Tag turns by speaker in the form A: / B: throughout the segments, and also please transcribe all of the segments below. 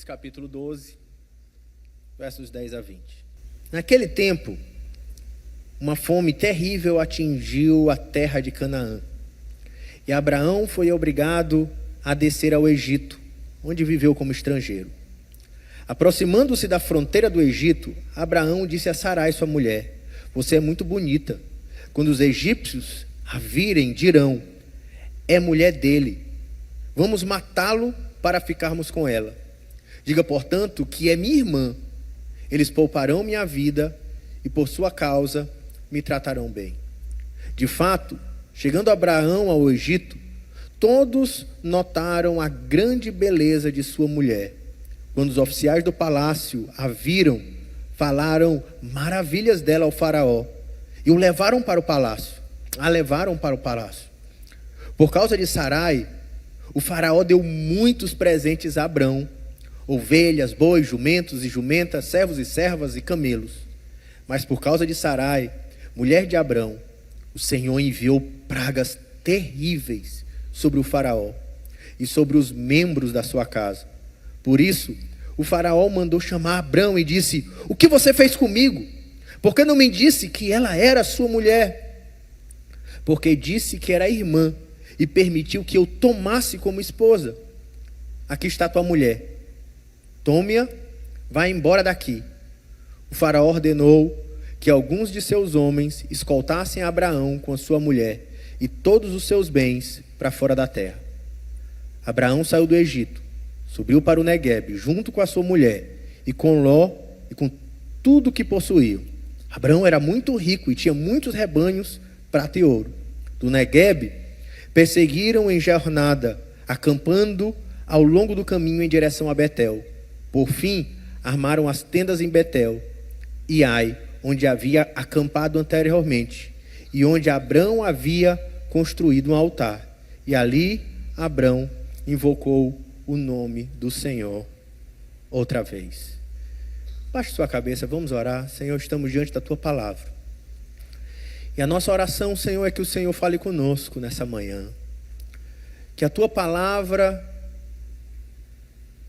A: Gênesis capítulo 12, versos 10 a 20. Naquele tempo, uma fome terrível atingiu a terra de Canaã. E Abraão foi obrigado a descer ao Egito, onde viveu como estrangeiro. Aproximando-se da fronteira do Egito, Abraão disse a Sarai, sua mulher: "Você é muito bonita. Quando os egípcios a virem, dirão: é mulher dele. Vamos matá-lo para ficarmos com ela. Diga, portanto, que é minha irmã. Eles pouparão minha vida e por sua causa me tratarão bem." De fato, chegando Abraão ao Egito, todos notaram a grande beleza de sua mulher. Quando os oficiais do palácio a viram, falaram maravilhas dela ao faraó e a levaram para o palácio. Por causa de Sarai, o faraó deu muitos presentes a Abrão: ovelhas, bois, jumentos e jumentas, servos e servas e camelos. Mas por causa de Sarai, mulher de Abrão, o Senhor enviou pragas terríveis sobre o faraó e sobre os membros da sua casa. Por isso, o faraó mandou chamar Abrão e disse: "O que você fez comigo? Por que não me disse que ela era sua mulher?" "Porque disse que era irmã e permitiu que eu tomasse como esposa. Aqui está tua mulher. Tome-a, vá embora daqui." O faraó ordenou que alguns de seus homens escoltassem Abraão com a sua mulher e todos os seus bens para fora da terra. Abraão saiu do Egito, subiu para o Neguebe, junto com a sua mulher, e com Ló, e com tudo que possuíam. Abraão era muito rico e tinha muitos rebanhos, prata e ouro. Do Neguebe, perseguiram em jornada, acampando ao longo do caminho em direção a Betel. Por fim, armaram as tendas em Betel e Ai, onde havia acampado anteriormente, e onde Abrão havia construído um altar. E ali Abrão invocou o nome do Senhor outra vez. Baixe sua cabeça, vamos orar. Senhor, estamos diante da tua palavra. E a nossa oração, Senhor, é que o Senhor fale conosco nessa manhã. Que a tua palavra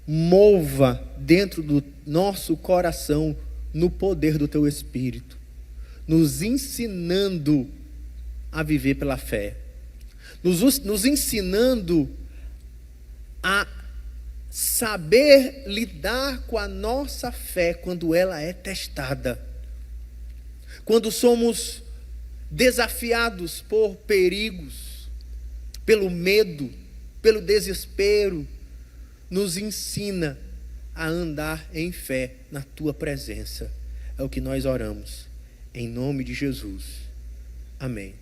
A: mova dentro do nosso coração no poder do teu Espírito, nos ensinando a viver pela fé, nos ensinando a saber lidar com a nossa fé quando ela é testada, quando somos desafiados por perigos, pelo medo, pelo desespero. Nos ensina a andar em fé na tua presença. É o que nós oramos, em nome de Jesus. Amém.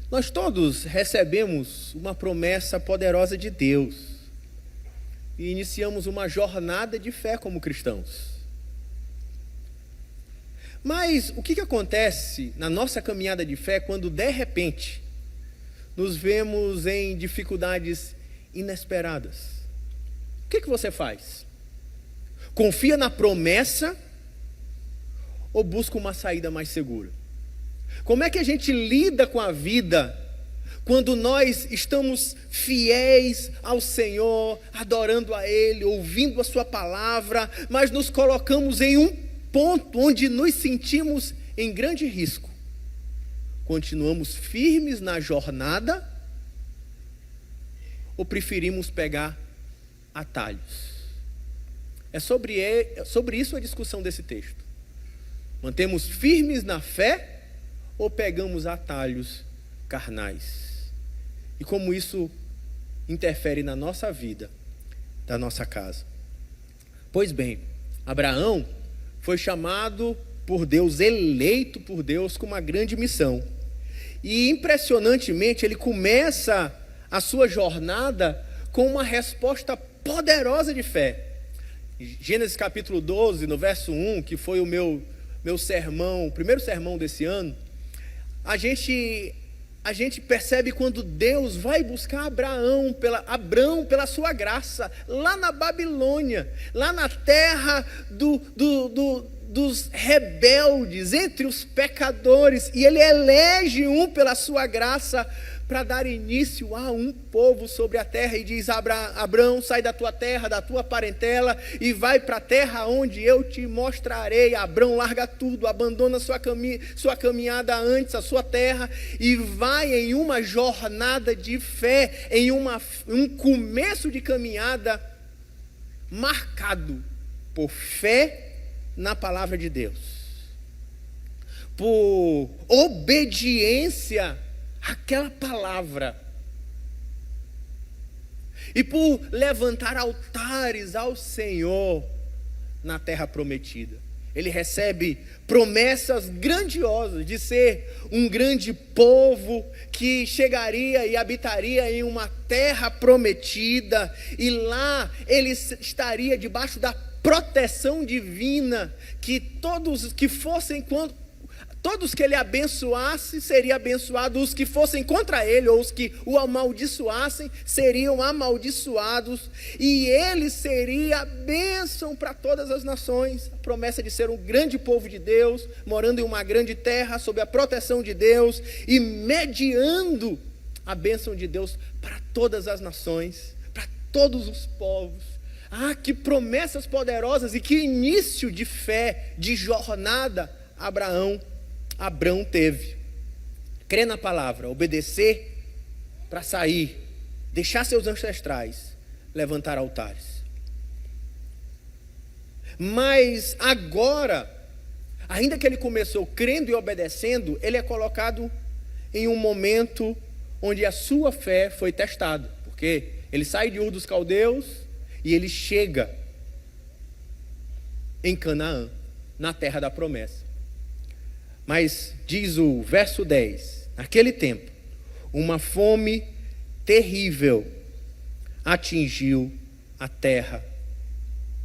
A: Nós todos recebemos uma promessa poderosa de Deus e iniciamos uma jornada de fé como cristãos. Mas o que acontece na nossa caminhada de fé quando de repente nos vemos em dificuldades inesperadas? O que você faz? Confia na promessa ou busca uma saída mais segura? Como é que a gente lida com a vida quando nós estamos fiéis ao Senhor, adorando a Ele, ouvindo a sua palavra, mas nos colocamos em um ponto onde nos sentimos em grande risco? Continuamos firmes na jornada ou preferimos pegar atalhos? É sobre isso a discussão desse texto. Mantemos firmes na fé ou pegamos atalhos carnais? E como isso interfere na nossa vida, da nossa casa? Pois bem, Abraão foi chamado por Deus, eleito por Deus com uma grande missão. E impressionantemente ele começa a sua jornada com uma resposta poderosa de fé. Gênesis capítulo 12, no verso 1, que foi o meu sermão, o primeiro sermão desse ano, a gente percebe quando Deus vai buscar Abrão pela sua graça, lá na Babilônia, lá na terra dos rebeldes, entre os pecadores, e Ele elege um pela sua graça para dar início a um povo sobre a terra, e diz: Abrão, sai da tua terra, da tua parentela, e vai para a terra onde eu te mostrarei. Abrão larga tudo, abandona sua caminhada antes, a sua terra, e vai em uma jornada de fé, em um começo de caminhada marcado por fé na palavra de Deus, por obediência àquela palavra, e por levantar altares ao Senhor na terra prometida. Ele recebe promessas grandiosas de ser um grande povo que chegaria e habitaria em uma terra prometida, e lá ele estaria debaixo da proteção divina, que todos que ele abençoasse seriam abençoados, os que fossem contra ele ou os que o amaldiçoassem seriam amaldiçoados, e ele seria a bênção para todas as nações. A promessa de ser um grande povo de Deus, morando em uma grande terra, sob a proteção de Deus e mediando a bênção de Deus para todas as nações, para todos os povos. Ah, que promessas poderosas, e que início de fé, de jornada Abrão teve. Crer na palavra, obedecer para sair, deixar seus ancestrais, levantar altares. Mas agora, ainda que ele começou crendo e obedecendo, ele é colocado em um momento onde a sua fé foi testada, porque ele sai de Ur dos Caldeus e ele chega em Canaã, na terra da promessa. Mas diz o verso 10: naquele tempo, uma fome terrível atingiu a terra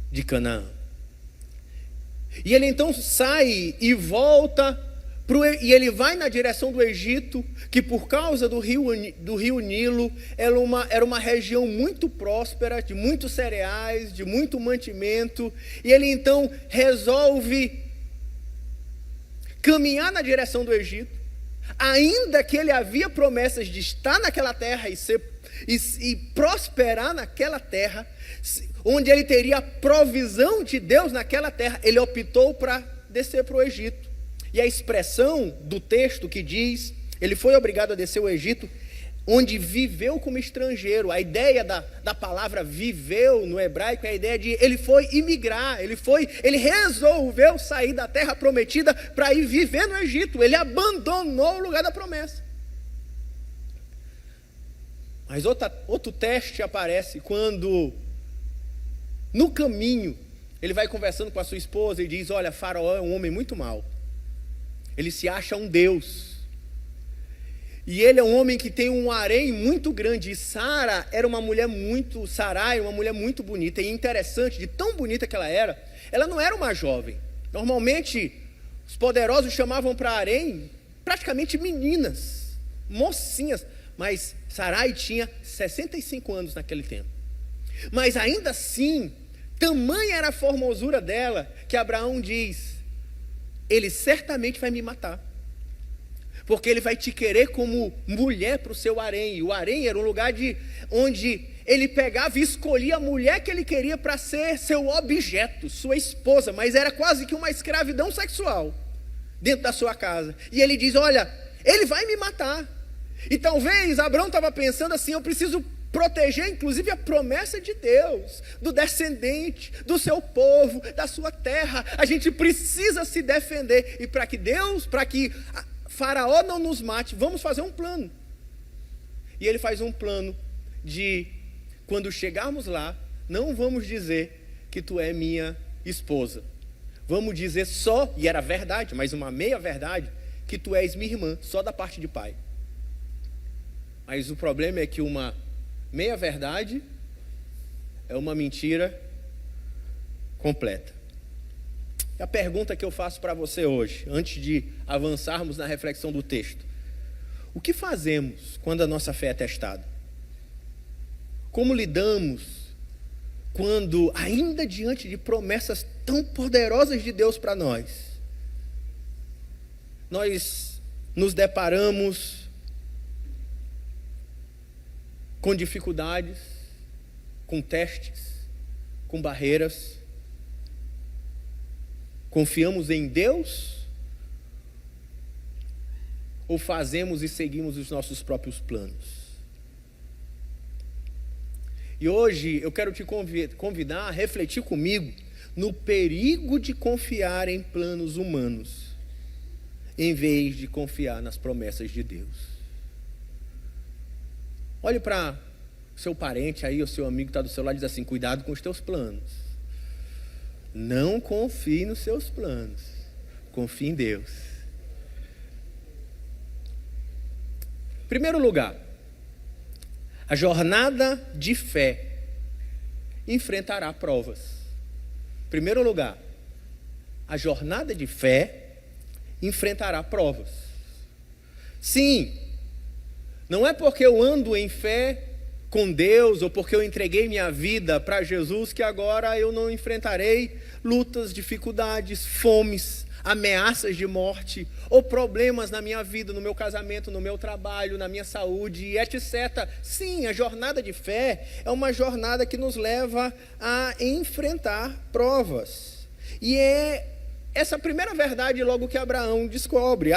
A: de Canaã. E ele então sai e volta, e ele vai na direção do Egito, que por causa do rio Nilo era uma região muito próspera, de muitos cereais, de muito mantimento. E ele então resolve caminhar na direção do Egito, ainda que ele havia promessas de estar naquela terra e prosperar naquela terra, onde ele teria a provisão de Deus naquela terra. Ele optou para descer para o Egito. E a expressão do texto que diz: ele foi obrigado a descer o Egito, onde viveu como estrangeiro. A ideia da palavra viveu no hebraico é a ideia de ele foi imigrar, ele resolveu sair da terra prometida para ir viver no Egito. Ele abandonou o lugar da promessa. Mas outro teste aparece quando, no caminho, ele vai conversando com a sua esposa e diz: olha, Faraó é um homem muito mau, ele se acha um Deus, e ele é um homem que tem um harém muito grande. E Sarai era uma mulher muito bonita. E interessante, de tão bonita que ela não era uma jovem. Normalmente, os poderosos chamavam para harém praticamente meninas, mocinhas. Mas Sarai tinha 65 anos naquele tempo. Mas ainda assim, tamanha era a formosura dela, que Abraão diz: ele certamente vai me matar, porque ele vai te querer como mulher para o seu harém. E o harém era um lugar onde ele pegava e escolhia a mulher que ele queria para ser seu objeto, sua esposa. Mas era quase que uma escravidão sexual dentro da sua casa. E ele diz: olha, ele vai me matar. E talvez Abraão estava pensando assim: eu preciso proteger inclusive a promessa de Deus, do descendente, do seu povo, da sua terra. A gente precisa se defender. E para que Faraó não nos mate, vamos fazer um plano. E ele faz um plano de: quando chegarmos lá, não vamos dizer que tu é minha esposa, vamos dizer só, e era verdade, mas uma meia verdade, que tu és minha irmã, só da parte de pai. Mas o problema é que uma meia verdade é uma mentira completa. E a pergunta que eu faço para você hoje, antes de avançarmos na reflexão do texto: o que fazemos quando a nossa fé é testada? Como lidamos quando, ainda diante de promessas tão poderosas de Deus para nós nos deparamos com dificuldades, com testes, com barreiras. Confiamos em Deus ou fazemos e seguimos os nossos próprios planos? E hoje eu quero te convidar a refletir comigo no perigo de confiar em planos humanos, em vez de confiar nas promessas de Deus. Olhe para o seu parente aí, o seu amigo que está do seu lado e diz assim: cuidado com os teus planos. Não confie nos seus planos, confie em Deus. Em primeiro lugar, a jornada de fé enfrentará provas. Em primeiro lugar, a jornada de fé enfrentará provas. Sim, não é porque eu ando em fé com Deus ou porque eu entreguei minha vida para Jesus que agora eu não enfrentarei lutas, dificuldades, fomes, ameaças de morte ou problemas na minha vida, no meu casamento, no meu trabalho, na minha saúde, etc. Sim, a jornada de fé é uma jornada que nos leva a enfrentar provas. E é essa primeira verdade logo que Abraão descobre.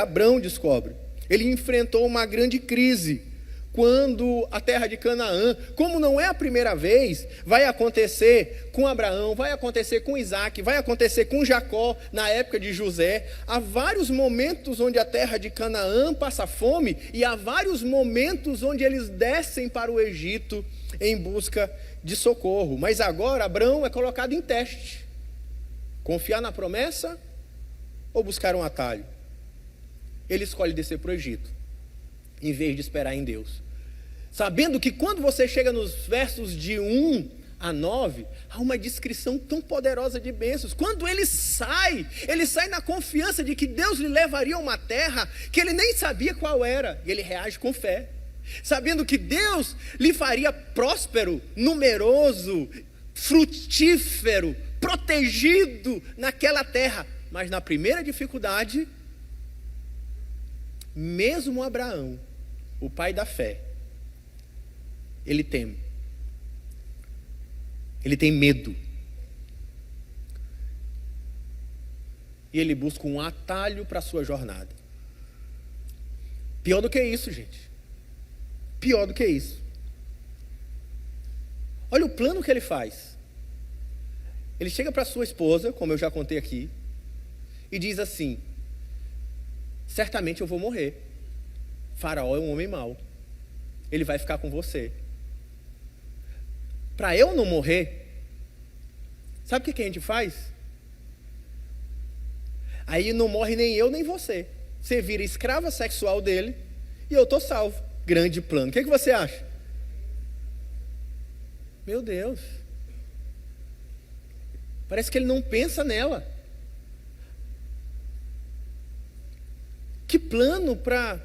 A: Ele enfrentou uma grande crise quando a terra de Canaã, como não é a primeira vez, vai acontecer com Abraão, vai acontecer com Isaac, vai acontecer com Jacó, na época de José. Há vários momentos onde a terra de Canaã passa fome, e há vários momentos onde eles descem para o Egito em busca de socorro. Mas agora Abraão é colocado em teste: confiar na promessa ou buscar um atalho? Ele escolhe descer para o Egito, em vez de esperar em Deus, sabendo que quando você chega nos versos de 1 a 9, há uma descrição tão poderosa de bênçãos. Quando ele sai na confiança de que Deus lhe levaria a uma terra que ele nem sabia qual era, e ele reage com fé, sabendo que Deus lhe faria próspero, numeroso, frutífero, protegido naquela terra. Mas na primeira dificuldade, mesmo Abraão, o pai da fé, ele teme, ele tem medo, e ele busca um atalho para a sua jornada. Pior do que isso, gente, pior do que isso. Olha o plano que ele faz. Ele chega para sua esposa, como eu já contei aqui, e diz assim: certamente eu vou morrer. Faraó é um homem mau, ele vai ficar com você. Para eu não morrer, sabe o que a gente faz? Aí não morre nem eu nem você. Você vira escrava sexual dele e eu estou salvo. Grande plano. O que você acha? Meu Deus, parece que ele não pensa nela. Que plano para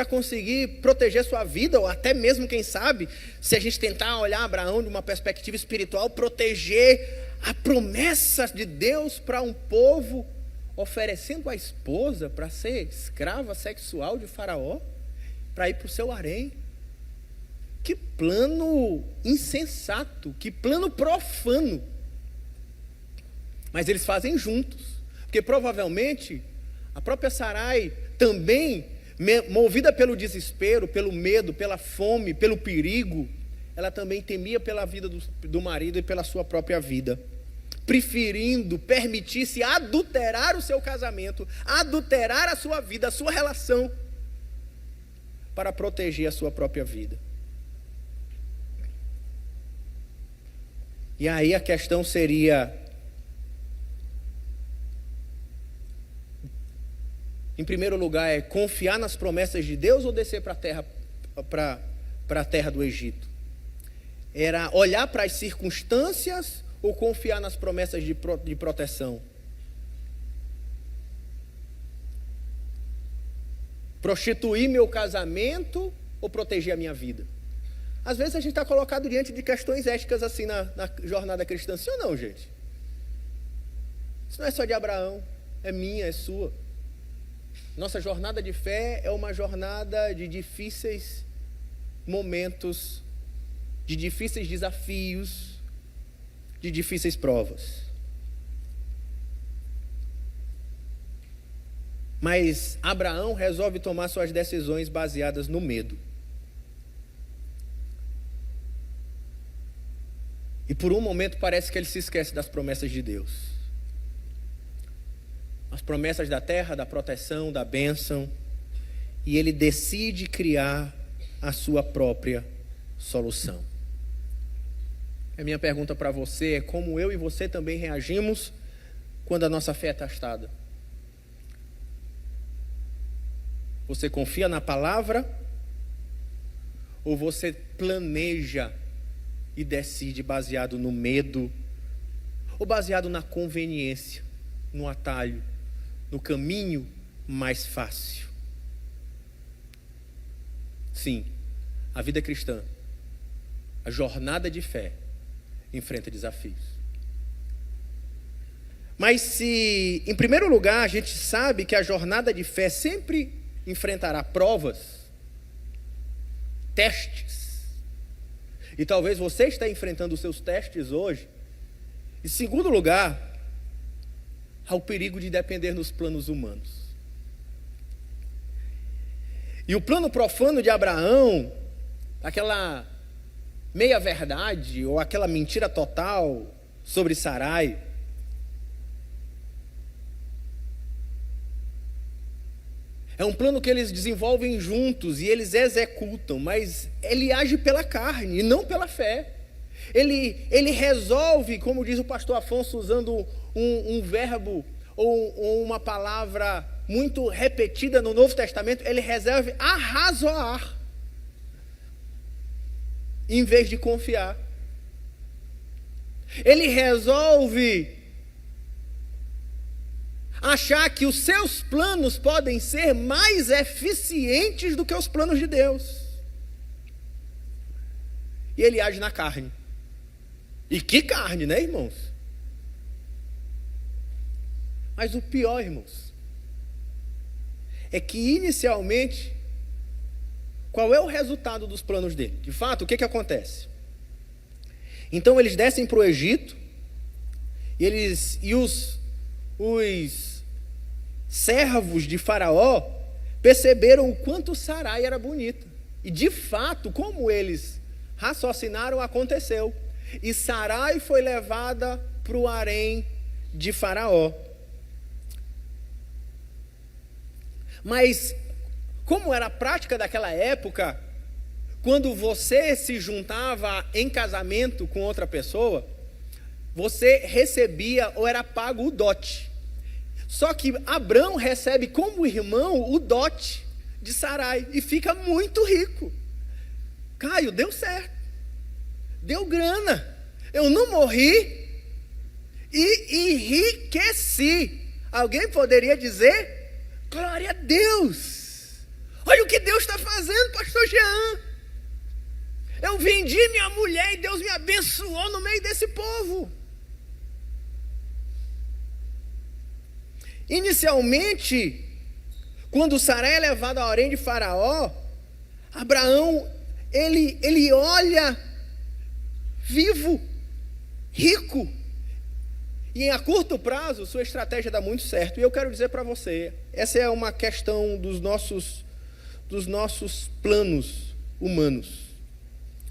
A: conseguir proteger sua vida, ou até mesmo, quem sabe, se a gente tentar olhar Abraão de uma perspectiva espiritual, proteger a promessa de Deus para um povo, oferecendo a esposa para ser escrava sexual de Faraó, para ir para o seu harém. Que plano insensato, que plano profano. Mas eles fazem juntos, porque provavelmente a própria Sarai também, movida pelo desespero, pelo medo, pela fome, pelo perigo, ela também temia pela vida do marido e pela sua própria vida, preferindo permitir-se adulterar o seu casamento, adulterar a sua vida, a sua relação, para proteger a sua própria vida. E aí a questão seria: em primeiro lugar, é confiar nas promessas de Deus ou descer para a terra do Egito? Era olhar para as circunstâncias ou confiar nas promessas de proteção? Prostituir meu casamento ou proteger a minha vida? Às vezes a gente está colocado diante de questões éticas assim na jornada cristã. Sim ou não, gente? Isso não é só de Abraão, é minha, é sua. Nossa jornada de fé é uma jornada de difíceis momentos de difíceis desafios, de difíceis provas. Mas Abraão resolve tomar suas decisões baseadas no medo. E por um momento parece que ele se esquece das promessas de Deus. As promessas da terra, da proteção, da bênção. E ele decide criar a sua própria solução. A minha pergunta para você é como eu e você também reagimos quando a nossa fé é testada. Você confia na palavra? Ou você planeja e decide baseado no medo? Ou baseado na conveniência, no atalho, no caminho mais fácil? Sim, a vida cristã, a jornada de fé, enfrenta desafios. Mas se, em primeiro lugar, a gente sabe que a jornada de fé sempre enfrentará provas, testes, e talvez você esteja enfrentando os seus testes hoje. Em segundo lugar, há o perigo de depender nos planos humanos. E o plano profano de Abraão, aquela meia-verdade ou aquela mentira total sobre Sarai, é um plano que eles desenvolvem juntos e eles executam, mas ele age pela carne e não pela fé. Ele resolve, como diz o pastor Afonso, usando um verbo ou uma palavra muito repetida no Novo Testamento, ele resolve arrazoar, em vez de confiar. Ele resolve achar que os seus planos podem ser mais eficientes do que os planos de Deus. E ele age na carne. E que carne, né, irmãos? Mas o pior, irmãos, é que inicialmente, qual é o resultado dos planos dele? De fato, o que acontece? Então eles descem para o Egito, e os servos de Faraó perceberam o quanto Sarai era bonita. E de fato, como eles raciocinaram, aconteceu. E Sarai foi levada para o harém de Faraó. Mas, como era a prática daquela época, quando você se juntava em casamento com outra pessoa, você recebia ou era pago o dote. Só que Abrão recebe como irmão o dote de Sarai e fica muito rico. Caio, deu certo, deu grana, eu não morri e enriqueci. Alguém poderia dizer: glória a Deus, olha o que Deus está fazendo, pastor Jean. Eu vendi minha mulher e Deus me abençoou no meio desse povo. Inicialmente, quando Sarai é levado ao harém de Faraó, Abraão, ele olha vivo, rico, e a curto prazo sua estratégia dá muito certo. E eu quero dizer para você, essa é uma questão dos nossos planos humanos.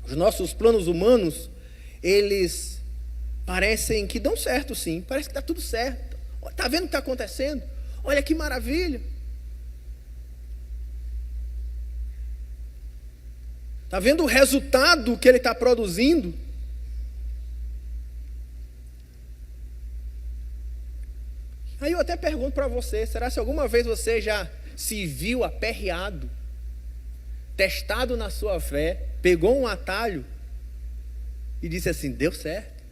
A: Os nossos planos humanos, eles parecem que dão certo, sim, parece que está tudo certo. Está vendo o que está acontecendo? Olha que maravilha. Está vendo o resultado que ele está produzindo? Aí eu até pergunto para você, será se alguma vez você já se viu aperreado, testado na sua fé, pegou um atalho e disse assim: deu certo,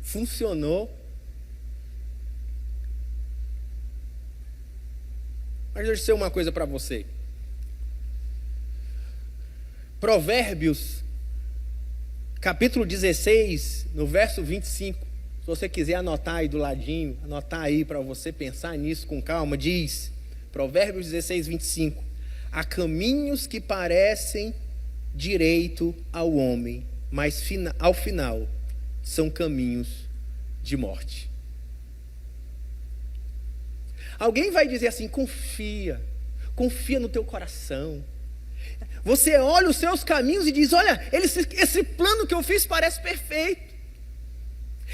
A: funcionou? Mas deixa eu dizer uma coisa para você. Provérbios, capítulo 16, no verso 25. Se você quiser anotar aí do ladinho, anotar aí para você pensar nisso com calma, diz, Provérbios 16, 25. Há caminhos que parecem direito ao homem, mas ao final são caminhos de morte. Alguém vai dizer assim: confia no teu coração. Você olha os seus caminhos e diz: olha, esse plano que eu fiz parece perfeito.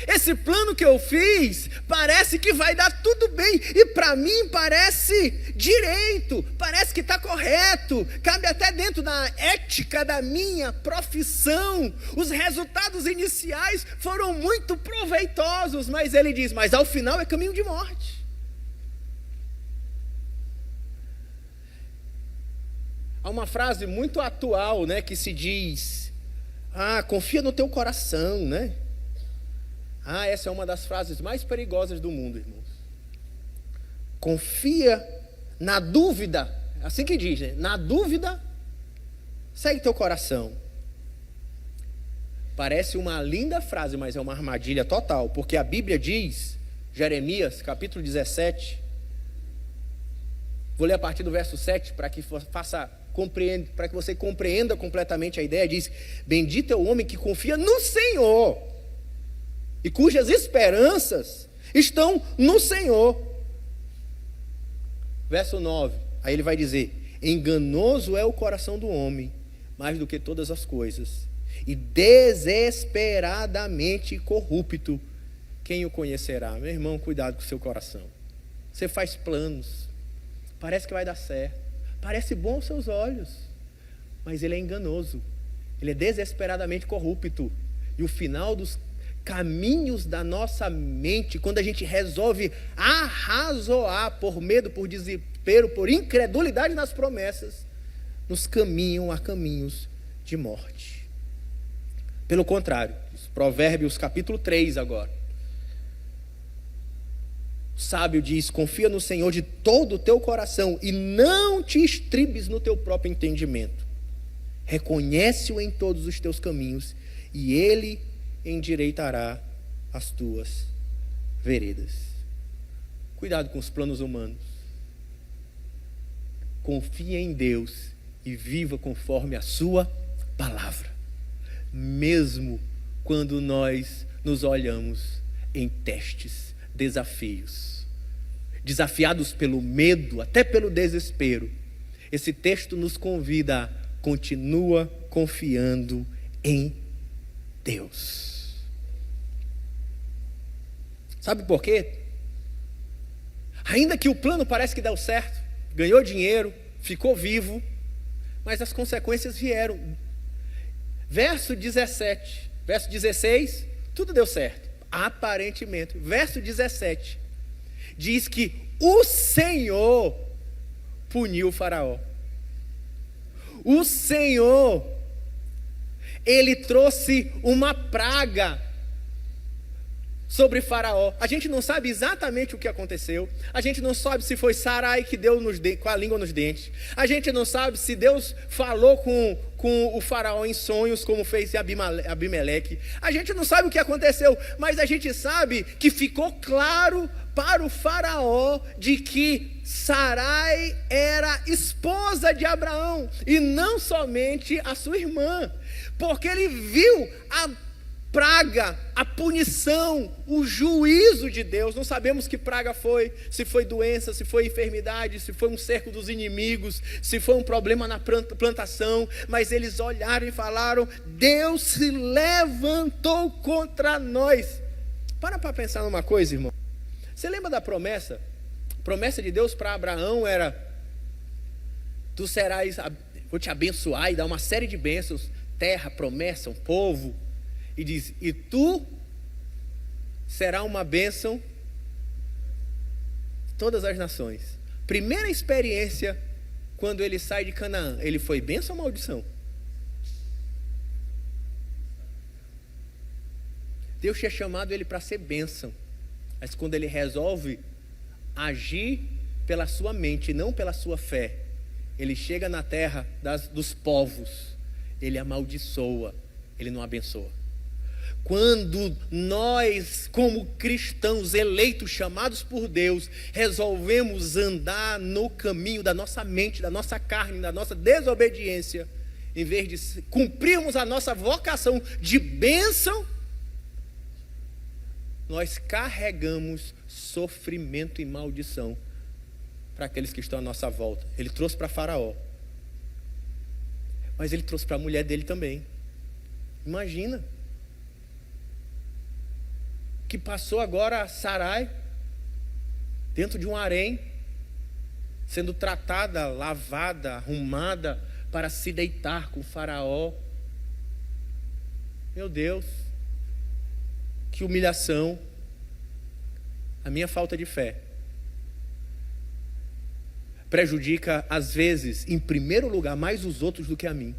A: Esse plano que eu fiz parece que vai dar tudo bem. E para mim parece direito, parece que está correto. Cabe até dentro da ética da minha profissão. Os resultados iniciais foram muito proveitosos. Mas ele diz: mas ao final é caminho de morte. Há uma frase muito atual, né, que se diz: confia no teu coração, né? Essa é uma das frases mais perigosas do mundo, irmãos. Confia na dúvida, assim que diz, né? Na dúvida, segue teu coração. Parece uma linda frase, mas é uma armadilha total, porque a Bíblia diz, Jeremias, capítulo 17, vou ler a partir do verso 7, para que você compreenda completamente a ideia. Diz: bendito é o homem que confia no Senhor, e cujas esperanças estão no Senhor. Verso 9, aí ele vai dizer: enganoso é o coração do homem, mais do que todas as coisas, e desesperadamente corrupto, quem o conhecerá? Meu irmão, cuidado com o seu coração. Você faz planos, parece que vai dar certo, parece bom aos seus olhos, mas ele é enganoso, ele é desesperadamente corrupto. E o final dos caminhos da nossa mente, quando a gente resolve arrazoar por medo, por desespero, por incredulidade nas promessas, nos caminham a caminhos de morte. Pelo contrário, Provérbios capítulo 3 agora. O sábio diz: confia no Senhor de todo o teu coração e não te estribes no teu próprio entendimento. Reconhece-o em todos os teus caminhos e ele endireitará as tuas veredas. Cuidado com os planos humanos. Confie em Deus e viva conforme a sua palavra, mesmo quando nós nos olhamos em testes, desafios, desafiados pelo medo, até pelo desespero. Esse texto nos convida a continua confiando em Deus. Sabe por quê? Ainda que o plano parece que deu certo, ganhou dinheiro, ficou vivo, mas as consequências vieram. Verso 17, verso 16, tudo deu certo, aparentemente. Verso 17, diz que o Senhor puniu o faraó. O Senhor, Ele trouxe uma praga sobre Faraó. A gente não sabe exatamente o que aconteceu. A gente não sabe se foi Sarai que deu com a língua nos dentes. A gente não sabe se Deus falou com o Faraó em sonhos, como fez Abimeleque. A gente não sabe o que aconteceu, mas a gente sabe que ficou claro para o Faraó de que Sarai era esposa de Abraão e não somente a sua irmã, porque ele viu a praga, a punição, o juízo de Deus. Não sabemos que praga foi, se foi doença, se foi enfermidade, se foi um cerco dos inimigos, se foi um problema na plantação, mas eles olharam e falaram: Deus se levantou contra nós. Para pensar numa coisa, irmão. Você lembra da promessa? A promessa de Deus para Abraão era: tu serás, vou te abençoar e dar uma série de bênçãos, terra, promessa, um povo. E diz: e tu será uma bênção todas as nações. Primeira experiência, quando ele sai de Canaã, ele foi bênção ou maldição? Deus tinha chamado ele para ser bênção, mas quando ele resolve agir pela sua mente e não pela sua fé, ele chega na terra dos povos, ele amaldiçoa, ele não abençoa. Quando nós, como cristãos eleitos, chamados por Deus, resolvemos andar no caminho da nossa mente, da nossa carne, da nossa desobediência, em vez de cumprirmos a nossa vocação de bênção, nós carregamos sofrimento e maldição para aqueles que estão à nossa volta. Ele trouxe para Faraó, mas ele trouxe para a mulher dele também. Imagina que passou agora a Sarai dentro de um harém, sendo tratada, lavada, arrumada para se deitar com o Faraó. Meu Deus, que humilhação. A minha falta de fé prejudica, às vezes, em primeiro lugar, mais os outros do que a mim.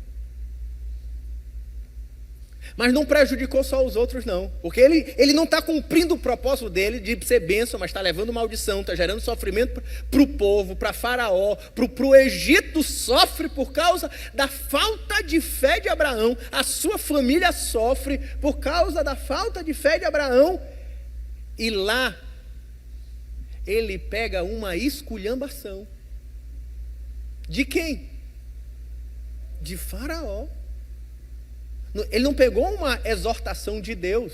A: Mas não prejudicou só os outros, não. Porque ele não está cumprindo o propósito dele de ser bênção, mas está levando maldição, está gerando sofrimento para o povo, para Faraó, para o Egito sofre por causa da falta de fé de Abraão. A sua família sofre por causa da falta de fé de Abraão. E lá, ele pega uma esculhambação. De quem? De Faraó. Ele não pegou uma exortação de Deus.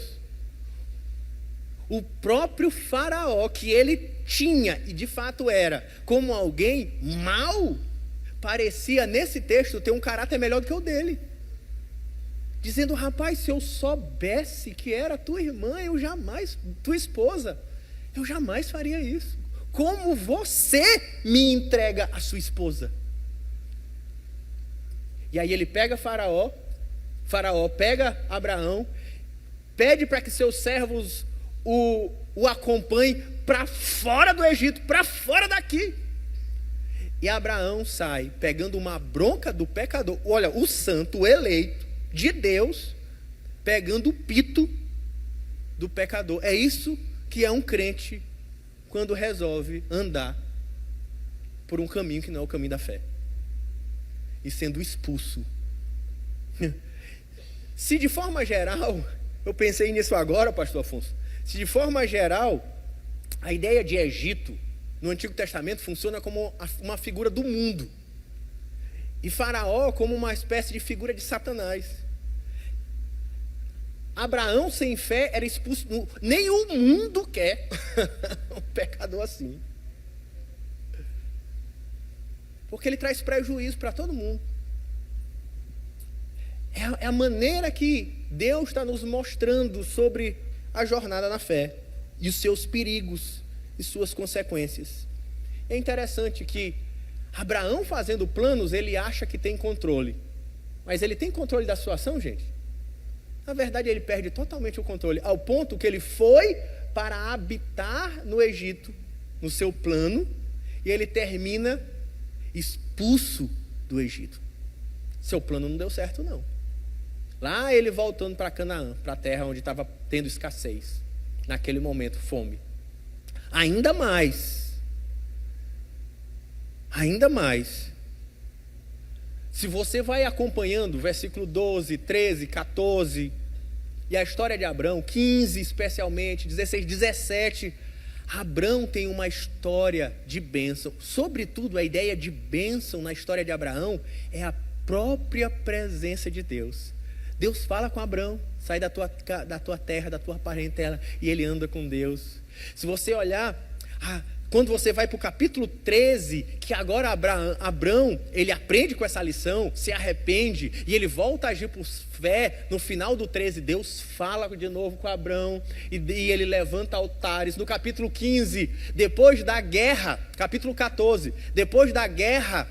A: O próprio Faraó, que ele tinha, e de fato era, como alguém mau, parecia nesse texto ter um caráter melhor do que o dele. Dizendo: rapaz, se eu soubesse que era tua irmã, eu jamais, tua esposa, eu jamais faria isso. Como você me entrega a sua esposa? E aí ele pega Faraó pega Abraão, pede para que seus servos o acompanhem para fora do Egito, para fora daqui. E Abraão sai pegando uma bronca do pecador. Olha, o santo, o eleito de Deus, pegando o pito do pecador. É isso que é um crente quando resolve andar por um caminho que não é o caminho da fé, e sendo expulso. Se de forma geral, eu pensei nisso agora, pastor Afonso, se de forma geral, a ideia de Egito, no Antigo Testamento, funciona como uma figura do mundo, e Faraó como uma espécie de figura de Satanás. Abraão sem fé era expulso, nem o mundo quer um pecador assim, porque ele traz prejuízo para todo mundo. É a maneira que Deus está nos mostrando sobre a jornada na fé e os seus perigos e suas consequências. É interessante que Abraão, fazendo planos, ele acha que tem controle, mas ele tem controle da sua ação, gente? Na verdade, ele perde totalmente o controle, ao ponto que ele foi para habitar no Egito, no seu plano, e ele termina expulso do Egito. Seu plano não deu certo, não. Lá ele voltando para Canaã, para a terra onde estava tendo escassez, naquele momento, fome. Ainda mais, se você vai acompanhando versículo 12, 13, 14, e a história de Abrão, 15 especialmente, 16, 17, Abrão tem uma história de bênção. Sobretudo, a ideia de bênção na história de Abraão é a própria presença de Deus. Deus fala com Abrão: sai da tua terra, da tua parentela, e ele anda com Deus. Se você olhar, quando você vai para o capítulo 13, que agora Abrão, ele aprende com essa lição, se arrepende, e ele volta a agir por fé. No final do 13, Deus fala de novo com Abrão, e ele levanta altares. No capítulo 15, depois da guerra, capítulo 14, depois da guerra,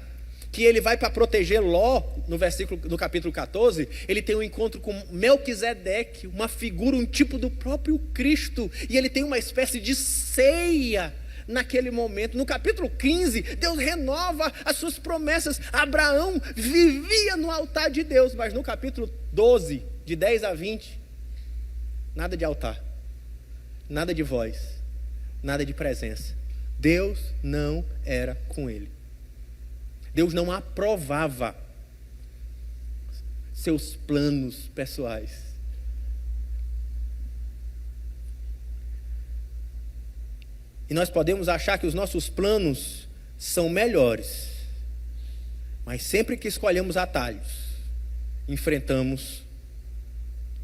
A: que ele vai para proteger Ló, no capítulo 14, ele tem um encontro com Melquisedeque, uma figura, um tipo do próprio Cristo, e ele tem uma espécie de ceia naquele momento. No capítulo 15, Deus renova as suas promessas. Abraão vivia no altar de Deus, mas no capítulo 12, de 10 a 20, nada de altar, nada de voz, nada de presença. Deus não era com ele. Deus não aprovava seus planos pessoais. E nós podemos achar que os nossos planos são melhores, mas sempre que escolhemos atalhos, enfrentamos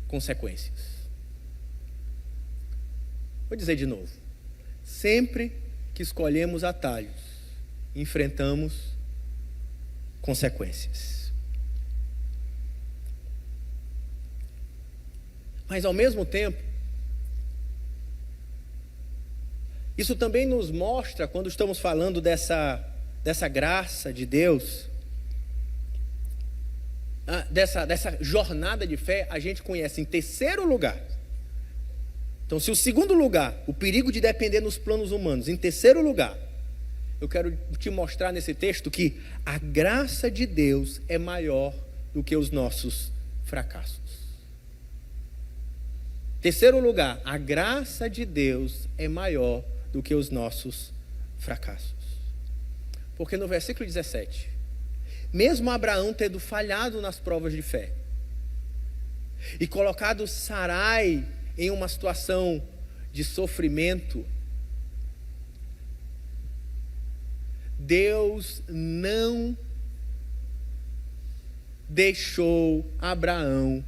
A: consequências. Vou dizer de novo. Sempre que escolhemos atalhos, enfrentamos consequências. Mas ao mesmo tempo, isso também nos mostra, quando estamos falando dessa graça de Deus, dessa jornada de fé, a gente conhece em terceiro lugar. Então, se o segundo lugar, o perigo de depender nos planos humanos, em terceiro lugar, eu quero te mostrar nesse texto que a graça de Deus é maior do que os nossos fracassos. Terceiro lugar, a graça de Deus é maior do que os nossos fracassos. Porque no versículo 17, mesmo Abraão tendo falhado nas provas de fé e colocado Sarai em uma situação de sofrimento, Deus não deixou Abraão,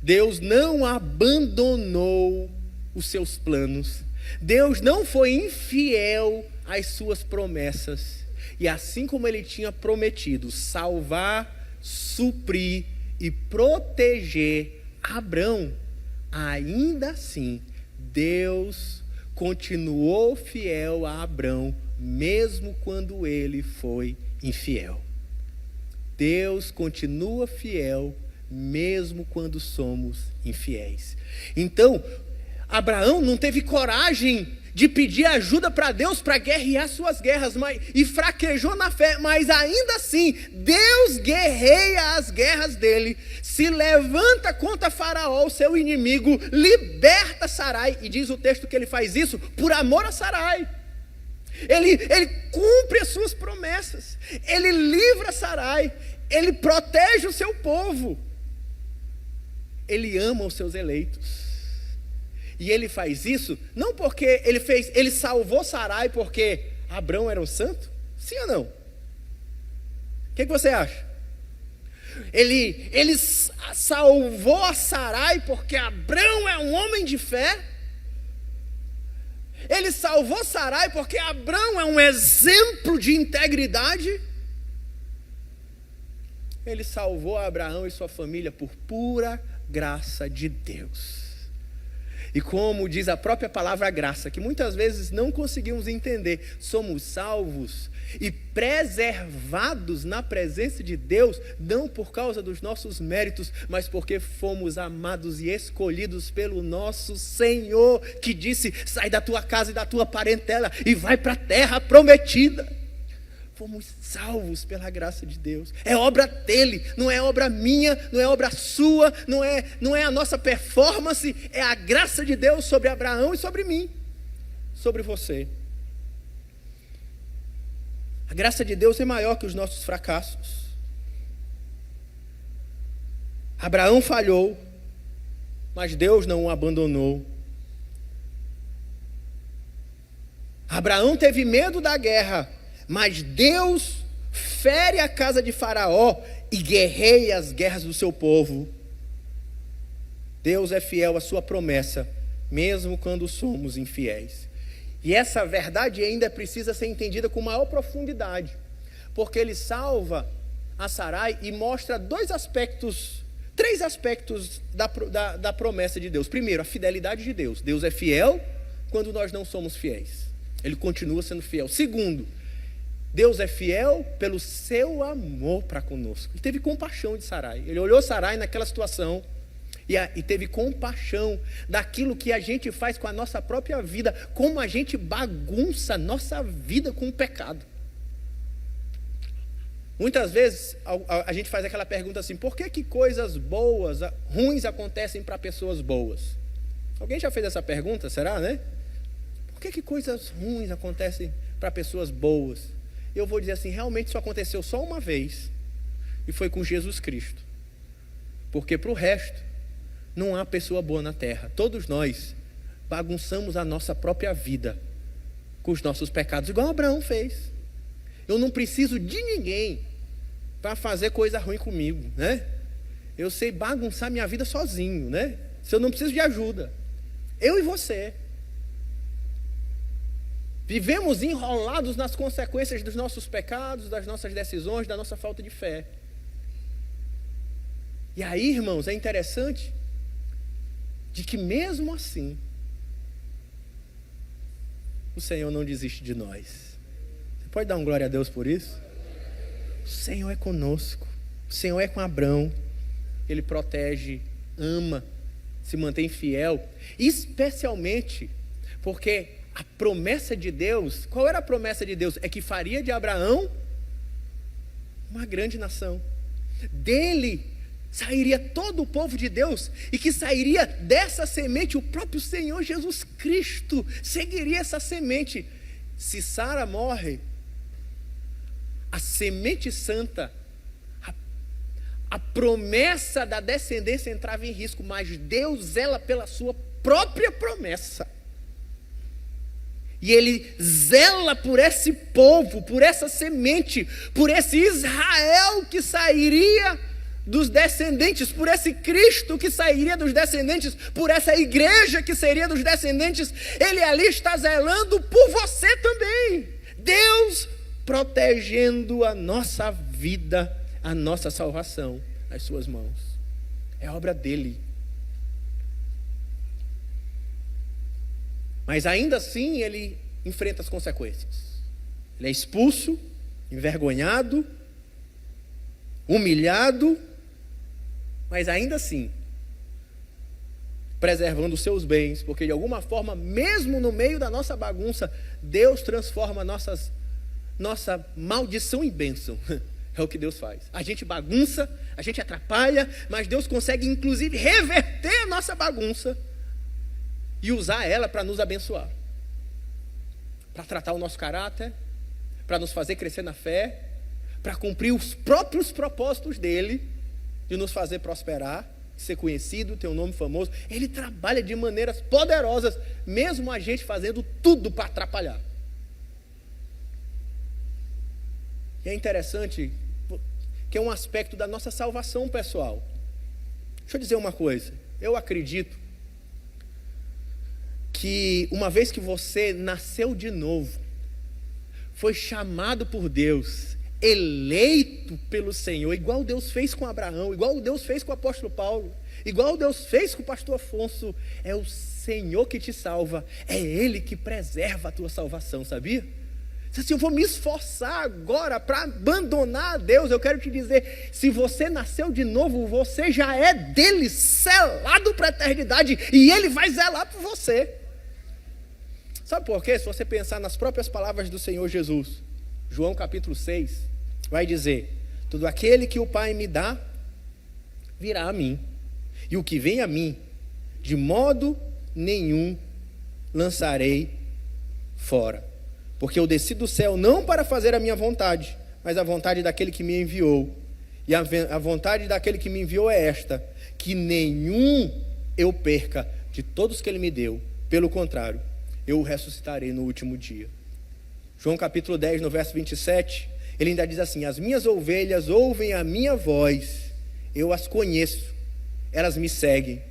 A: Deus não abandonou os seus planos, Deus não foi infiel às suas promessas, e assim como ele tinha prometido salvar, suprir e proteger Abraão, ainda assim Deus continuou fiel a Abraão, mesmo quando ele foi infiel. Deus continua fiel mesmo quando somos infiéis. Então, Abraão não teve coragem de pedir ajuda para Deus para guerrear suas guerras, e fraquejou na fé, mas ainda assim, Deus guerreia as guerras dele, se levanta contra Faraó, o seu inimigo, liberta Sarai, e diz o texto que ele faz isso por amor a Sarai. Ele cumpre as suas promessas, ele livra Sarai, ele protege o seu povo, ele ama os seus eleitos. E ele faz isso não porque ele salvou Sarai porque Abrão era um santo? Sim ou não? O que você acha? Ele salvou a Sarai porque Abrão é um homem de fé? Ele salvou Sarai porque Abrão é um exemplo de integridade? Ele salvou Abraão e sua família por pura graça de Deus. E como diz a própria palavra graça, que muitas vezes não conseguimos entender, somos salvos e preservados na presença de Deus, não por causa dos nossos méritos, mas porque fomos amados e escolhidos pelo nosso Senhor, que disse: sai da tua casa e da tua parentela e vai para a terra prometida. Fomos salvos pela graça de Deus. É obra dele, não é obra minha, não é obra sua, não é a nossa performance, é a graça de Deus sobre Abraão e sobre mim, sobre você. A graça de Deus é maior que os nossos fracassos. Abraão falhou, mas Deus não o abandonou. Abraão teve medo da guerra, mas Deus fere a casa de Faraó e guerreia as guerras do seu povo. Deus é fiel à sua promessa, mesmo quando somos infiéis. E essa verdade ainda precisa ser entendida com maior profundidade, porque ele salva a Sarai e mostra três aspectos da promessa de Deus. Primeiro, a fidelidade de Deus. Deus é fiel quando nós não somos fiéis. Ele continua sendo fiel. Segundo, Deus é fiel pelo seu amor para conosco. Ele teve compaixão de Sarai. Ele olhou Sarai naquela situação e teve compaixão daquilo que a gente faz com a nossa própria vida, como a gente bagunça a nossa vida com o pecado. Muitas vezes a gente faz aquela pergunta assim: por que coisas boas, ruins acontecem para pessoas boas? Alguém já fez essa pergunta, será, né? Por que coisas ruins acontecem para pessoas boas? Eu vou dizer assim: realmente isso aconteceu só uma vez, e foi com Jesus Cristo. Porque para o resto, não há pessoa boa na terra. Todos nós bagunçamos a nossa própria vida com os nossos pecados, igual Abraão fez. Eu não preciso de ninguém para fazer coisa ruim comigo, né? eu sei bagunçar minha vida sozinho, né? Se eu não preciso de ajuda. Eu e você. Vivemos enrolados nas consequências dos nossos pecados, das nossas decisões, da nossa falta de fé. E aí, irmãos, é interessante de que mesmo assim, o Senhor não desiste de nós. Você pode dar um glória a Deus por isso? O Senhor é conosco. O Senhor é com Abrão. Ele protege, ama, se mantém fiel. Especialmente porque a promessa de Deus, qual era a promessa de Deus? É que faria de Abraão uma grande nação. Dele sairia todo o povo de Deus, e que sairia dessa semente o próprio Senhor Jesus Cristo, seguiria essa semente. Se Sara morre, a semente santa, a promessa da descendência entrava em risco, mas Deus zela pela sua própria promessa. E Ele zela por esse povo, por essa semente, por esse Israel que sairia dos descendentes, por esse Cristo que sairia dos descendentes, por essa igreja que seria dos descendentes. Ele ali está zelando por você também. Deus protegendo a nossa vida, a nossa salvação nas suas mãos. É obra dele. Mas ainda assim ele enfrenta as consequências. Ele é expulso, envergonhado, humilhado, mas ainda assim preservando os seus bens, porque de alguma forma, mesmo no meio da nossa bagunça, Deus transforma nossa maldição em bênção. É o que Deus faz. A gente bagunça, a gente atrapalha, mas Deus consegue inclusive reverter a nossa bagunça e usar ela para nos abençoar, para tratar o nosso caráter, para nos fazer crescer na fé, para cumprir os próprios propósitos dele, de nos fazer prosperar, ser conhecido, ter um nome famoso. Ele trabalha de maneiras poderosas, mesmo a gente fazendo tudo para atrapalhar. E é interessante que é um aspecto da nossa salvação pessoal. Deixa eu dizer uma coisa, eu acredito que uma vez que você nasceu de novo, foi chamado por Deus, eleito pelo Senhor, igual Deus fez com Abraão, igual Deus fez com o apóstolo Paulo, igual Deus fez com o pastor Afonso, é o Senhor que te salva, é Ele que preserva a tua salvação, sabia? Se eu vou me esforçar agora para abandonar a Deus, eu quero te dizer, se você nasceu de novo, você já é dele, selado para a eternidade, e Ele vai zelar por você. Sabe por quê? Se você pensar nas próprias palavras do Senhor Jesus, João capítulo 6, vai dizer: tudo aquele que o Pai me dá, virá a mim, e o que vem a mim, de modo nenhum lançarei fora. Porque eu desci do céu não para fazer a minha vontade, mas a vontade daquele que me enviou. E a vontade daquele que me enviou é esta: que nenhum eu perca de todos que Ele me deu. Pelo contrário, eu o ressuscitarei no último dia. João capítulo 10, no verso 27, ele ainda diz assim: as minhas ovelhas ouvem a minha voz, eu as conheço, elas me seguem.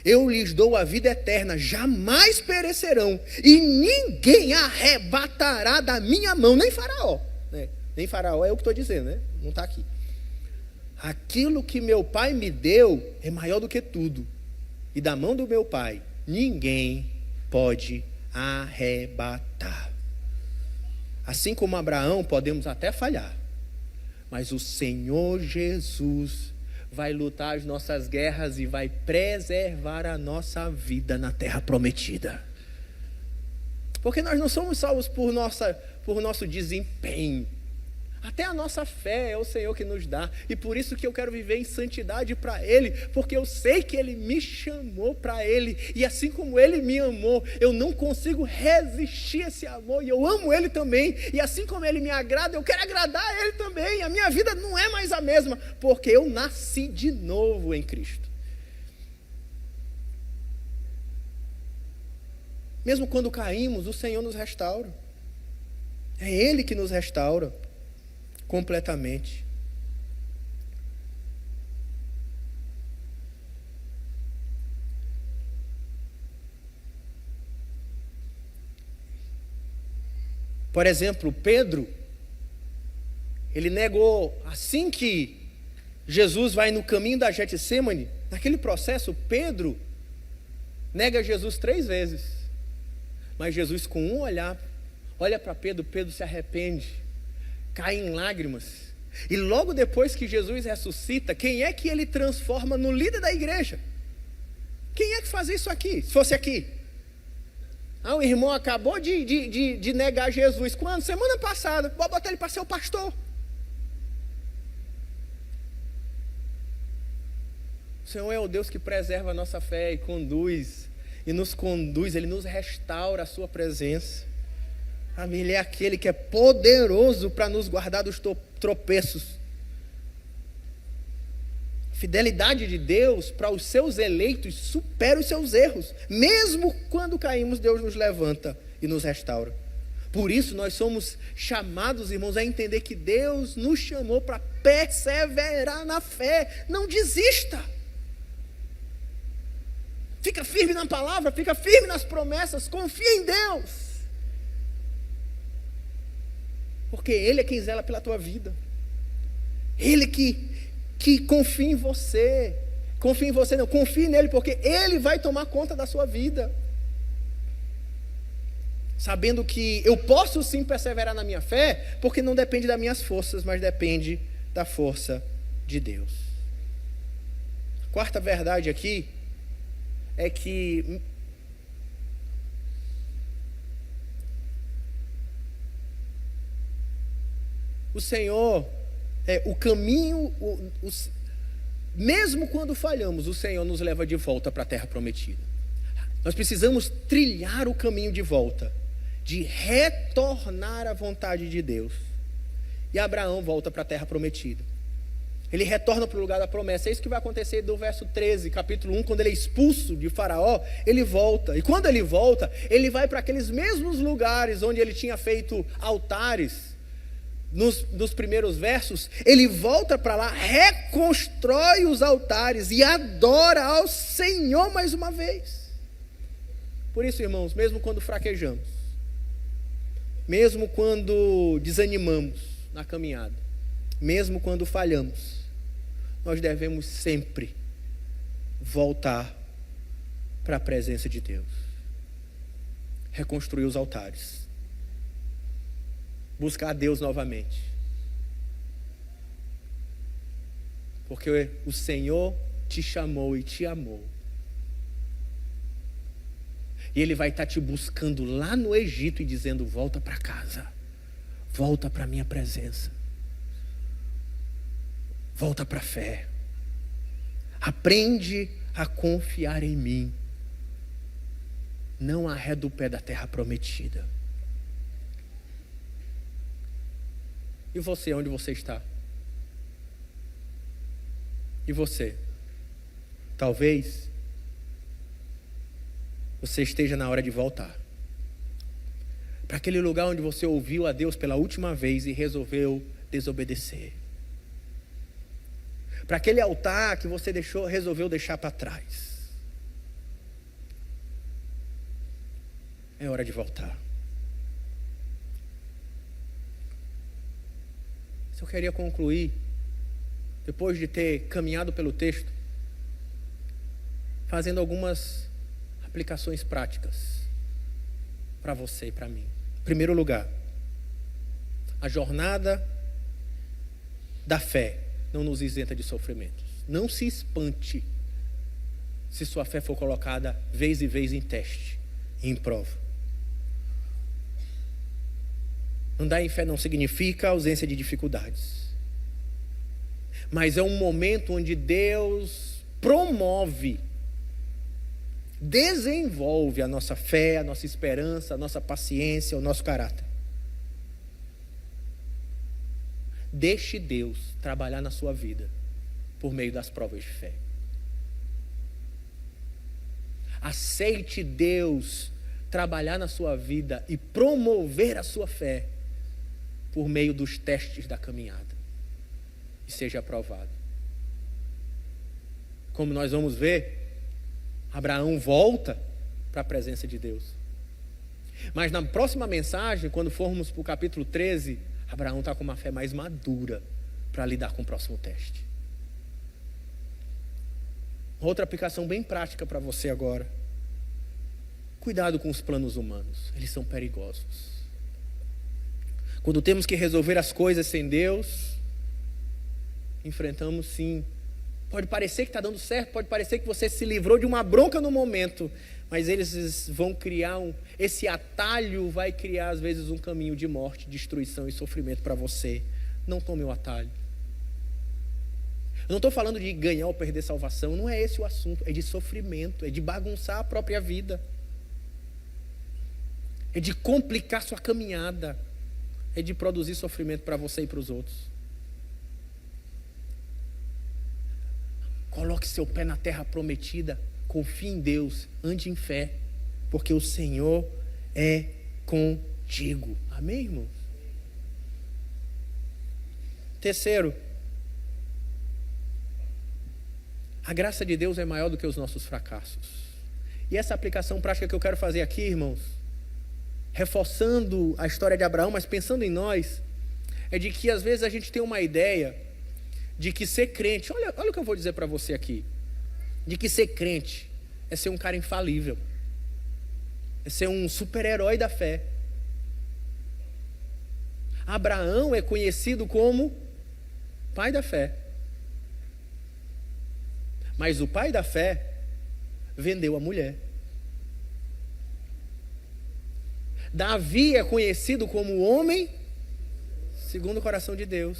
A: Eu lhes dou a vida eterna, jamais perecerão, e ninguém arrebatará da minha mão, nem Faraó, né? Nem Faraó é o que estou dizendo, né? Não está aqui. Aquilo que meu Pai me deu é maior do que tudo, e da mão do meu Pai ninguém pode arrebatar. Assim como Abraão, podemos até falhar, mas o Senhor Jesus vai lutar as nossas guerras e vai preservar a nossa vida na terra prometida. Porque nós não somos salvos por nosso desempenho. Até a nossa fé é o Senhor que nos dá. E por isso que eu quero viver em santidade para Ele, porque eu sei que Ele me chamou para Ele. E assim como Ele me amou, eu não consigo resistir a esse amor. E eu amo Ele também. E assim como Ele me agrada, eu quero agradar a Ele também. A minha vida não é mais a mesma, porque eu nasci de novo em Cristo. Mesmo quando caímos, o Senhor nos restaura. É Ele que nos restaura completamente. Por exemplo, Pedro, ele negou, assim que Jesus vai no caminho da Getsêmani, naquele processo, Pedro nega Jesus 3 vezes. Mas Jesus, com um olhar, olha para Pedro, Pedro se arrepende, cai em lágrimas. E logo depois que Jesus ressuscita, quem é que ele transforma no líder da igreja? Quem é que fazia isso aqui, se fosse aqui? O irmão acabou de negar Jesus. Quando? Semana passada. Vou botar ele para ser o pastor. O Senhor é o Deus que preserva a nossa fé e conduz, e nos conduz, Ele nos restaura a sua presença. Ele é aquele que é poderoso para nos guardar dos tropeços. A fidelidade de Deus para os seus eleitos supera os seus erros. Mesmo quando caímos, Deus nos levanta e nos restaura. Por isso nós somos chamados, irmãos, a entender que Deus nos chamou para perseverar na fé. Não desista. Fica firme na palavra, fica firme nas promessas, confia em Deus. Porque Ele é quem zela pela tua vida. Ele que confia em você. Confia em você não, confie nele, porque Ele vai tomar conta da sua vida. Sabendo que eu posso sim perseverar na minha fé, porque não depende das minhas forças, mas depende da força de Deus. Quarta verdade aqui é que o Senhor é o caminho, mesmo quando falhamos, o Senhor nos leva de volta para a terra prometida. Nós precisamos trilhar o caminho de volta, de retornar à vontade de Deus. E Abraão volta para a terra prometida. Ele retorna para o lugar da promessa. É isso que vai acontecer do verso 13, capítulo 1, quando ele é expulso de Faraó, ele volta. E quando ele volta, ele vai para aqueles mesmos lugares onde ele tinha feito altares. Nos primeiros versos, ele volta para lá, reconstrói os altares e adora ao Senhor mais uma vez. Por isso, irmãos, mesmo quando fraquejamos, mesmo quando desanimamos na caminhada, mesmo quando falhamos, nós devemos sempre voltar para a presença de Deus, reconstruir os altares, buscar a Deus novamente, porque o Senhor te chamou e te amou, e Ele vai estar te buscando lá no Egito e dizendo: volta para casa, volta para a minha presença, volta para a fé, aprende a confiar em mim, não arreda o pé da terra prometida. E você, onde você está? E você? Talvez você esteja na hora de voltar para aquele lugar onde você ouviu a Deus pela última vez e resolveu desobedecer, para aquele altar que você resolveu deixar para trás. É hora de voltar. Eu queria concluir, depois de ter caminhado pelo texto, fazendo algumas aplicações práticas para você e para mim. Em primeiro lugar, a jornada da fé não nos isenta de sofrimentos. Não se espante se sua fé for colocada vez e vez em teste e em prova. Andar em fé não significa ausência de dificuldades, mas é um momento onde Deus promove, desenvolve a nossa fé, a nossa esperança, a nossa paciência, o nosso caráter. Deixe Deus trabalhar na sua vida por meio das provas de fé. Aceite Deus trabalhar na sua vida e promover a sua fé por meio dos testes da caminhada, e seja aprovado. Como nós vamos ver, Abraão volta para a presença de Deus. Mas na próxima mensagem, quando formos para o capítulo 13, Abraão está com uma fé mais madura para lidar com o próximo teste. Outra aplicação bem prática para você agora. Cuidado com os planos humanos, eles são perigosos. Quando temos que resolver as coisas sem Deus, enfrentamos sim. Pode parecer que está dando certo, pode parecer que você se livrou de uma bronca no momento, mas eles vão criar esse atalho vai criar às vezes um caminho de morte, destruição e sofrimento para você. Não tome o atalho. Eu não estou falando de ganhar ou perder salvação, não é esse o assunto, é de sofrimento, é de bagunçar a própria vida, é de complicar sua caminhada, é de produzir sofrimento para você e para os outros. Coloque seu pé na terra prometida, confie em Deus, ande em fé, porque o Senhor é contigo. Amém, irmãos? Terceiro, a graça de Deus é maior do que os nossos fracassos. E essa aplicação prática que eu quero fazer aqui, irmãos, reforçando a história de Abraão, mas pensando em nós, é de que às vezes a gente tem uma ideia de que ser crente, olha o que eu vou dizer para você aqui, de que ser crente é ser um cara infalível, é ser um super-herói da fé. Abraão é conhecido como pai da fé, mas o pai da fé vendeu a mulher. Davi é conhecido como homem segundo o coração de Deus.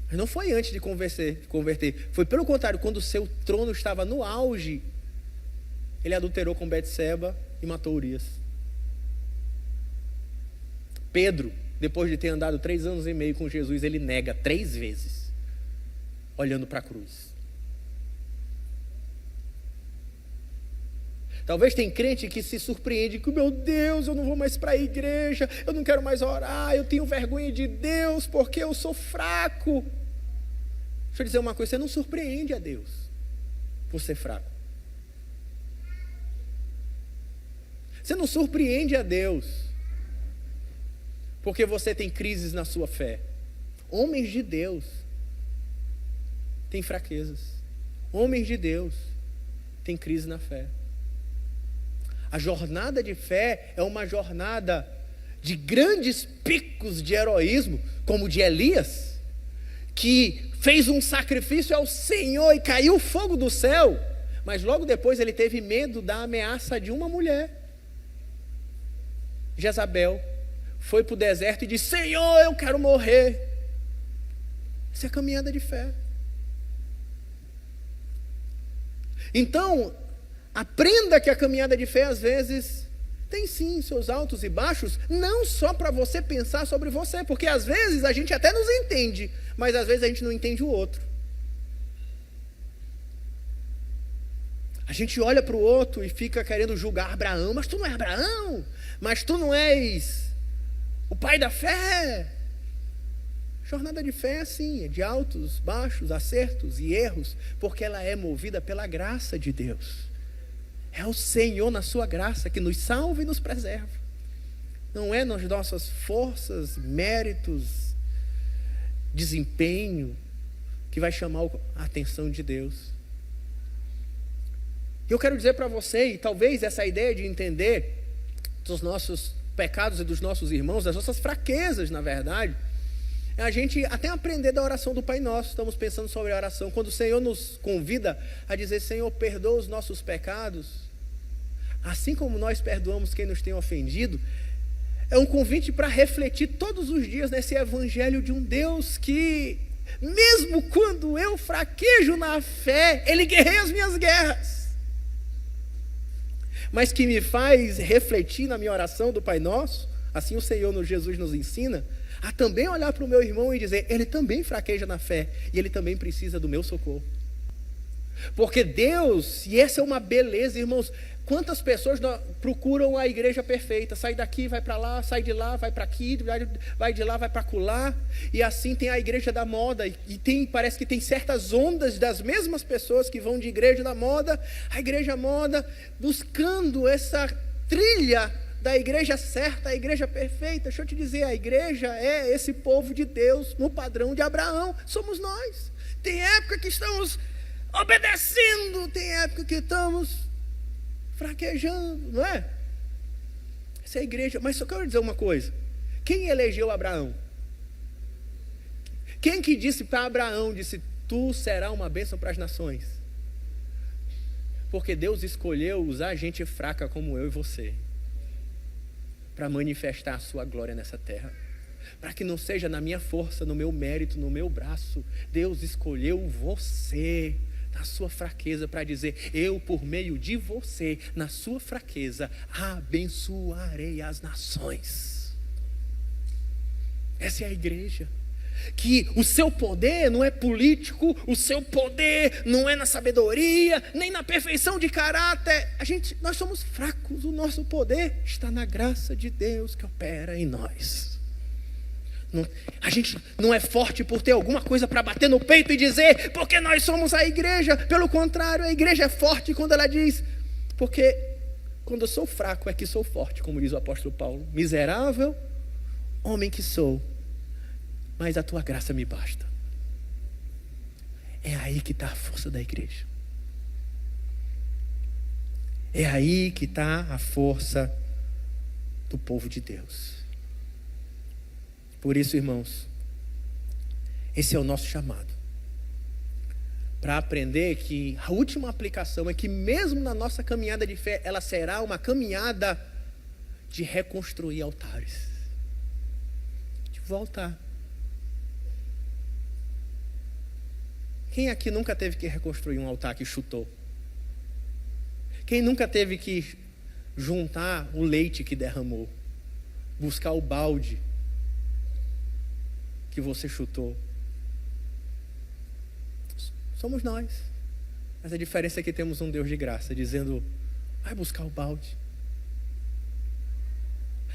A: Mas não foi antes de converter. Foi pelo contrário, quando o seu trono estava no auge, ele adulterou com Betseba e matou Urias. Pedro, depois de ter andado 3 anos e meio com Jesus, ele nega 3 vezes, olhando para a cruz. Talvez tem crente que se surpreende que, meu Deus, eu não vou mais para a igreja, eu não quero mais orar, eu tenho vergonha de Deus porque eu sou fraco. Deixa eu dizer uma coisa, você não surpreende a Deus por ser fraco. Você não surpreende a Deus porque você tem crises na sua fé. Homens de Deus têm fraquezas. Homens de Deus têm crise na fé. A jornada de fé é uma jornada de grandes picos de heroísmo, como o de Elias, que fez um sacrifício ao Senhor e caiu fogo do céu, mas logo depois ele teve medo da ameaça de uma mulher. Jezabel foi para o deserto e disse: Senhor, eu quero morrer. Isso é caminhada de fé. Então, aprenda que a caminhada de fé às vezes tem sim seus altos e baixos, não só para você pensar sobre você, porque às vezes a gente até nos entende, mas às vezes a gente não entende o outro. A gente olha para o outro e fica querendo julgar Abraão, mas tu não é Abraão, mas tu não és o pai da fé. Jornada de fé é assim, é de altos, baixos, acertos e erros, porque ela é movida pela graça de Deus. É o Senhor na sua graça que nos salva e nos preserva. Não é nas nossas forças, méritos, desempenho que vai chamar a atenção de Deus. E eu quero dizer para você, e talvez essa ideia de entender dos nossos pecados e dos nossos irmãos, das nossas fraquezas, na verdade, é a gente até aprender da oração do Pai Nosso. Estamos pensando sobre a oração. Quando o Senhor nos convida a dizer: Senhor, perdoa os nossos pecados, assim como nós perdoamos quem nos tem ofendido, é um convite para refletir todos os dias nesse evangelho de um Deus que, mesmo quando eu fraquejo na fé, Ele guerreia as minhas guerras, mas que me faz refletir na minha oração do Pai Nosso. Assim o Senhor Jesus nos ensina a também olhar para o meu irmão e dizer: ele também fraqueja na fé e ele também precisa do meu socorro. Porque Deus, e essa é uma beleza, irmãos, quantas pessoas procuram a igreja perfeita, sai daqui, vai para lá, sai de lá, vai para aqui, vai de lá, vai para acolá, e assim tem a igreja da moda, e parece que tem certas ondas das mesmas pessoas que vão de igreja da moda a igreja moda, buscando essa trilha da igreja certa, a igreja perfeita. Deixa eu te dizer, a igreja é esse povo de Deus no padrão de Abraão, somos nós. Tem época que estamos obedecendo, tem época que estamos fraquejando, não é? Essa é a igreja. Mas só quero dizer uma coisa: quem elegeu Abraão? Quem que disse para Abraão, disse, tu serás uma bênção para as nações? Porque Deus escolheu usar gente fraca como eu e você para manifestar a sua glória nessa terra, para que não seja na minha força, no meu mérito, no meu braço. Deus escolheu você na sua fraqueza para dizer, eu por meio de você, na sua fraqueza, abençoarei as nações. Essa é a igreja. Que o seu poder não é político, o seu poder não é na sabedoria, nem na perfeição de caráter. Nós somos fracos, o nosso poder está na graça de Deus que opera em nós. A gente não é forte por ter alguma coisa para bater no peito e dizer, porque nós somos a igreja. Pelo contrário, a igreja é forte quando ela diz, porque quando eu sou fraco é que sou forte, como diz o apóstolo Paulo. Miserável homem que sou, mas a tua graça me basta. É aí que está a força da igreja. É aí que está a força do povo de Deus. Por isso, irmãos, esse é o nosso chamado. Para aprender que a última aplicação é que mesmo na nossa caminhada de fé, ela será uma caminhada de reconstruir altares. De voltar. Quem aqui nunca teve que reconstruir um altar que chutou? Quem nunca teve que juntar o leite que derramou? Buscar o balde que você chutou? Somos nós. Mas a diferença é que temos um Deus de graça, dizendo, vai buscar o balde.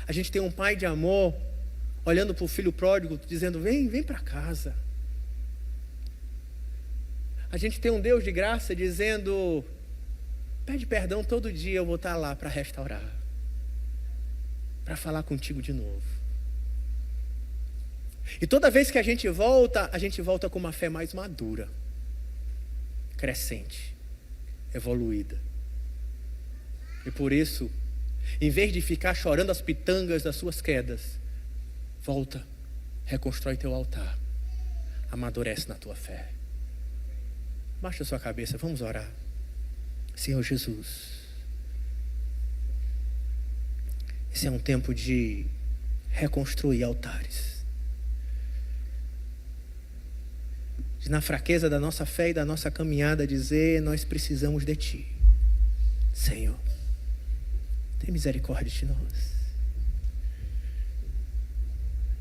A: A gente tem um pai de amor, olhando para o filho pródigo, dizendo, vem para casa. A gente tem um Deus de graça dizendo, pede perdão, todo dia eu vou estar lá para restaurar, para falar contigo de novo. E toda vez que a gente volta com uma fé mais madura, crescente, evoluída. E por isso, em vez de ficar chorando as pitangas das suas quedas, volta, reconstrói teu altar, amadurece na tua fé. Baixa a sua cabeça, vamos orar. Senhor Jesus, esse é um tempo de reconstruir altares. De, na fraqueza da nossa fé e da nossa caminhada, dizer, nós precisamos de Ti. Senhor, tem misericórdia de nós.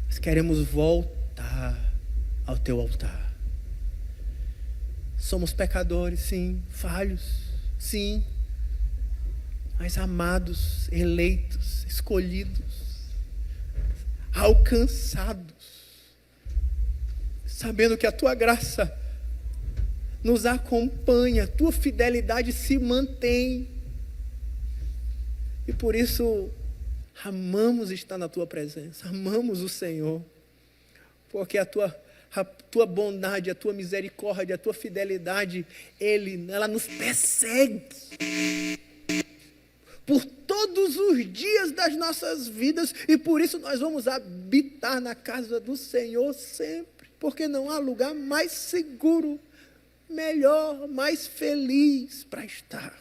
A: Nós queremos voltar ao Teu altar. Somos pecadores, sim, falhos, sim, mas amados, eleitos, escolhidos, alcançados, sabendo que a Tua graça nos acompanha, a Tua fidelidade se mantém, e por isso amamos estar na Tua presença, amamos o Senhor, porque a Tua bondade, a Tua misericórdia, a Tua fidelidade, ela nos persegue por todos os dias das nossas vidas, e por isso nós vamos habitar na casa do Senhor sempre, porque não há lugar mais seguro, melhor, mais feliz para estar.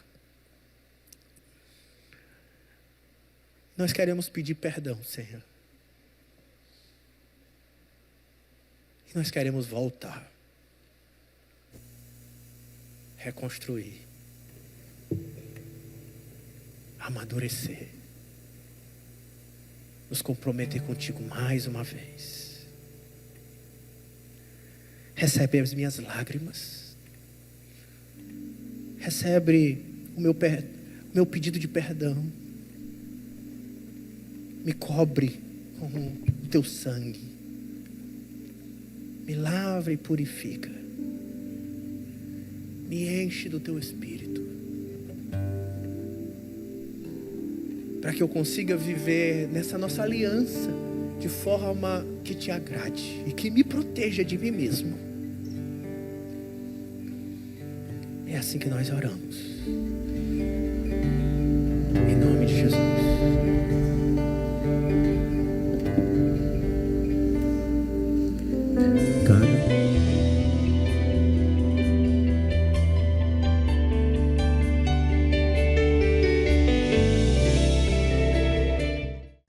A: Nós queremos pedir perdão, Senhor. E nós queremos voltar, reconstruir, amadurecer, nos comprometer contigo mais uma vez. Recebe as minhas lágrimas, recebe o meu pedido de perdão, me cobre com o Teu sangue, me lava e purifica, me enche do Teu Espírito, para que eu consiga viver nessa nossa aliança de forma que te agrade e que me proteja de mim mesmo. É assim que nós oramos. Em nome de Jesus.